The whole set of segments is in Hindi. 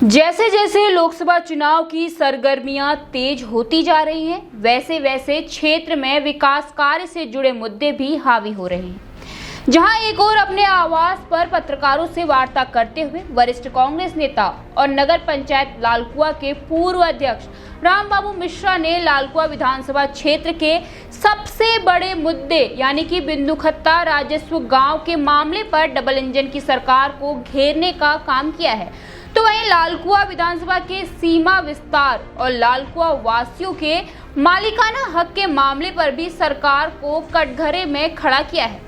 जैसे जैसे लोकसभा चुनाव की सरगर्मियां तेज होती जा रही हैं, वैसे वैसे क्षेत्र में विकास कार्य से जुड़े मुद्दे भी हावी हो रहे हैं। जहां एक और अपने आवास पर पत्रकारों से वार्ता करते हुए वरिष्ठ कांग्रेस नेता और नगर पंचायत लालकुआ के पूर्व अध्यक्ष रामबाबू मिश्रा ने लालकुआ विधानसभा क्षेत्र के सबसे बड़े मुद्दे यानी कि बिंदुखत्ता राजस्व गांव के मामले पर डबल इंजन की सरकार को घेरने का काम किया है। तो वहीं लालकुआ विधानसभा के सीमा विस्तार और लालकुआ वासियों के मालिकाना हक के मामले पर भी सरकार को कटघरे में खड़ा किया है।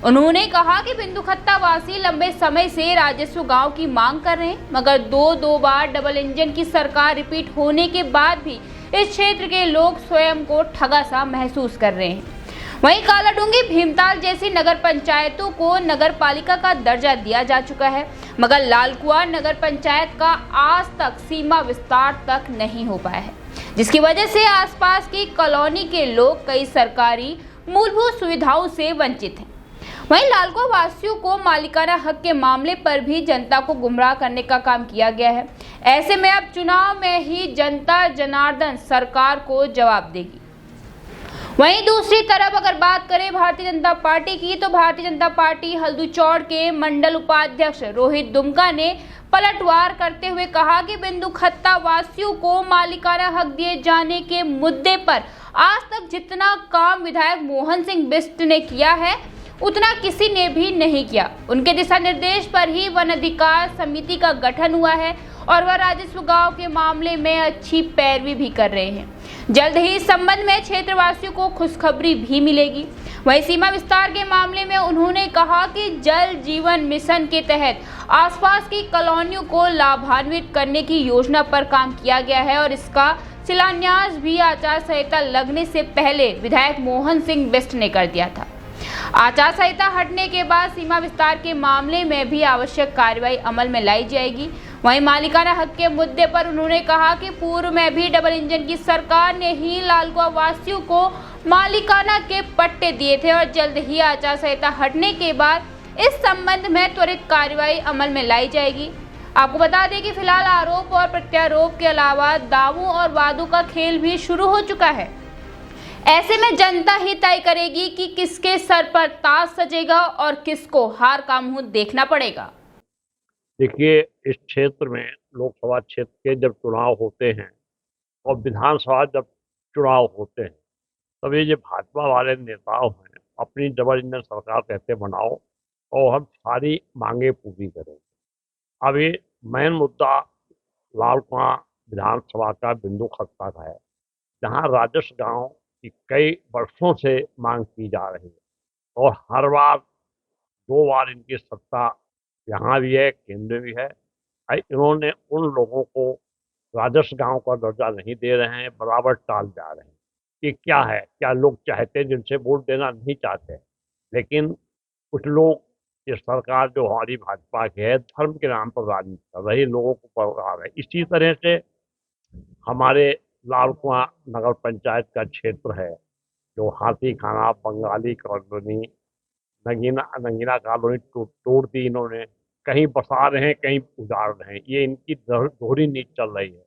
उन्होंने कहा कि बिंदुखत्ता वासी लंबे समय से राजस्व गांव की मांग कर रहे हैं, मगर दो बार डबल इंजन की सरकार रिपीट होने के बाद भी इस क्षेत्र के लोग स्वयं को ठगा सा महसूस कर रहे हैं। वहीं कालाडूंगी भीमताल जैसी नगर पंचायतों को नगर पालिका का दर्जा दिया जा चुका है, मगर लालकुआ नगर पंचायत का आज तक सीमा विस्तार तक नहीं हो पाया है, जिसकी वजह से आसपास की कॉलोनी के लोग कई सरकारी मूलभूत सुविधाओं से वंचित हैं। वहीं लालकुआ वासियों को मालिकाना हक के मामले पर भी जनता को गुमराह करने का काम किया गया है। ऐसे में अब चुनाव में ही जनता जनार्दन सरकार को जवाब देगी। वहीं दूसरी तरफ अगर बात करें भारतीय जनता पार्टी की, तो भारतीय जनता पार्टी हल्दूचौड़ के मंडल उपाध्यक्ष रोहित दुमका ने पलटवार करते हुए कहा कि बिंदुखत्ता वासियों को मालिकाना हक दिए जाने के मुद्दे पर आज तक जितना काम विधायक मोहन सिंह बिष्ट ने किया है उतना किसी ने भी नहीं किया। उनके दिशा निर्देश पर ही वन अधिकार समिति का गठन हुआ है और वह राजस्व गांव के मामले में अच्छी पैरवी भी कर रहे हैं। जल्द ही इस संबंध में क्षेत्रवासियों को खुशखबरी भी मिलेगी। वहीं सीमा विस्तार के मामले में उन्होंने कहा कि जल जीवन मिशन के तहत आसपास की कॉलोनियों को लाभान्वित करने की योजना पर काम किया गया है और इसका शिलान्यास भी आचार संहिता लगने से पहले विधायक मोहन सिंह बिष्ट ने कर दिया था। आचार संहिता हटने के बाद सीमा विस्तार के मामले में भी आवश्यक कार्रवाई अमल में लाई जाएगी। वहीं मालिकाना हक के मुद्दे पर उन्होंने कहा कि पूर्व में भी डबल इंजन की सरकार ने ही लालकुआ वासियों को मालिकाना के पट्टे दिए थे और जल्द ही आचार संहिता हटने के बाद इस संबंध में त्वरित कार्रवाई अमल में लाई जाएगी। आपको बता दें कि फिलहाल आरोप और प्रत्यारोप के अलावा दावों और वादों का खेल भी शुरू हो चुका है। ऐसे में जनता ही तय करेगी कि किसके सर पर ताज सजेगा और किसको हार का मुंह देखना पड़ेगा। देखिए, इस क्षेत्र में लोकसभा क्षेत्र के जब चुनाव होते हैं और विधानसभा जब चुनाव होते हैं, तब ये जो भाजपा वाले नेताओं हैं अपनी डबल इंजन सरकार कहते बनाओ और हम सारी मांगे पूरी करेंगे। अब ये मेन मुद्दा लालकुआ विधानसभा का बिंदुखत्ता का है, जहाँ राजस्व गांव की कई वर्षों से मांग की जा रही है और हर बार 2 बार इनकी सत्ता यहाँ भी है, केंद्र भी है। इन्होंने उन लोगों को राजस्व गांव का दर्जा नहीं दे रहे हैं, बराबर टाल जा रहे हैं। ये क्या है? क्या लोग चाहते हैं जिनसे वोट देना नहीं चाहते, लेकिन कुछ लोग ये सरकार जो हमारी भाजपा की है धर्म के नाम पर राजनीति कर रही, लोगों को पकड़ा रहे। इसी तरह से हमारे लालकुआ नगर पंचायत का क्षेत्र है जो हाथी खाना, बंगाली कॉलोनी, नगीना कॉलोनी तोड़ दी इन्होंने, कहीं बसा रहे हैं, कहीं उजाड़ रहे हैं। ये इनकी दोहरी नीति चल रही है।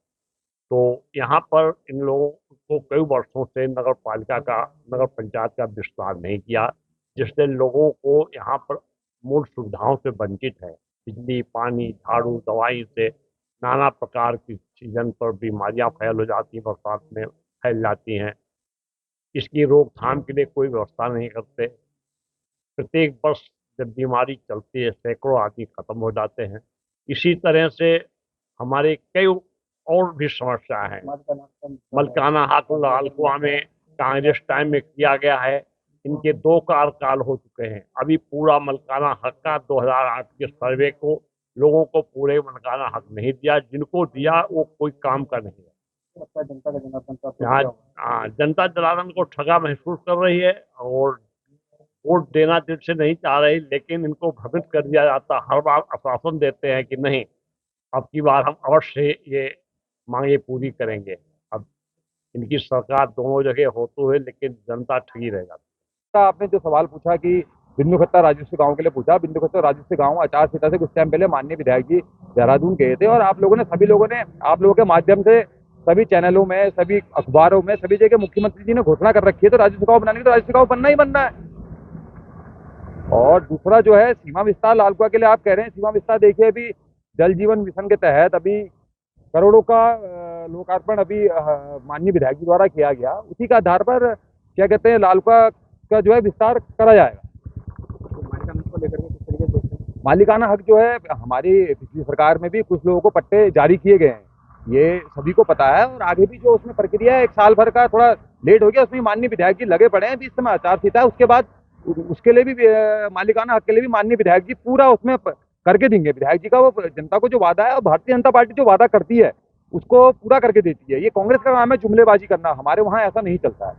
तो यहाँ पर इन लोगों को कई वर्षों से नगर पंचायत का विस्तार नहीं किया, जिससे लोगों को यहाँ पर मूल सुविधाओं से वंचित है। बिजली, पानी, झाड़ू, दवाई से नाना प्रकार की सीजन पर बीमारियां फैल हो जाती हैं, बरसात में फैल जाती हैं। इसकी रोकथाम के लिए कोई व्यवस्था नहीं करते। प्रत्येक वर्ष जब बीमारी चलती है सैकड़ों आदमी खत्म हो जाते हैं। इसी तरह से हमारे कई और भी समस्या है। मलकाना हक लालकुआ में कांग्रेस टाइम में किया गया है, इनके 2 कार्यकाल हो चुके हैं। अभी पूरा मलकाना हक का 2008 के सर्वे को लोगों को पूरे मलकाना हक नहीं दिया, जिनको दिया वो कोई काम का नहीं है। जनता जनार्दन को ठगा महसूस कर रही है और वोट देना दिल से नहीं चाह रही, लेकिन इनको भ्रमित कर दिया जाता। हर बार आश्वासन देते हैं कि नहीं, अब की बार हम अवश्य ये मांगे पूरी करेंगे। अब इनकी सरकार दोनों जगह होती है, लेकिन जनता ठगी रह जाती है। आपने जो सवाल पूछा कि बिंदुखत्ता राजस्व गांव के लिए पूछा, बिंदुखत्ता राजस्व गांव आचार संहिता से कुछ टाइम पहले माननीय विधायक जी देहरादून गए थे और आप लोगों ने, सभी लोगों ने आप लोगों के माध्यम से सभी चैनलों में, सभी अखबारों में, सभी जगह मुख्यमंत्री जी ने घोषणा कर रखी है, तो राज्य सुखाव बनाने की तो राज्य सुखाव बनना ही बनना है। और दूसरा जो है सीमा विस्तार लालकुआ के लिए आप कह रहे हैं, सीमा विस्तार देखिए अभी जल जीवन मिशन के तहत अभी करोड़ों का लोकार्पण अभी माननीय विधायक जी द्वारा किया गया, उसी के आधार पर क्या कहते हैं लालकुआ का जो है विस्तार करा जाएगा। मालिकाना हक जो है हमारी पिछली सरकार में भी कुछ लोगों को पट्टे जारी किए गए हैं, ये सभी को पता है। और आगे भी जो उसमें प्रक्रिया है, 1 साल भर का थोड़ा लेट हो गया, उसमें माननीय विधायक जी लगे पड़े हैं। अभी इस समय आचार संहिता है, उसके बाद उसके लिए भी मालिकाना हक के लिए भी माननीय विधायक जी पूरा उसमें करके देंगे। विधायक जी का वो जनता को जो वादा है, और भारतीय जनता पार्टी जो वादा करती है उसको पूरा करके देती है। ये कांग्रेस का काम है जुमलेबाजी करना, हमारे वहाँ ऐसा नहीं चलता है।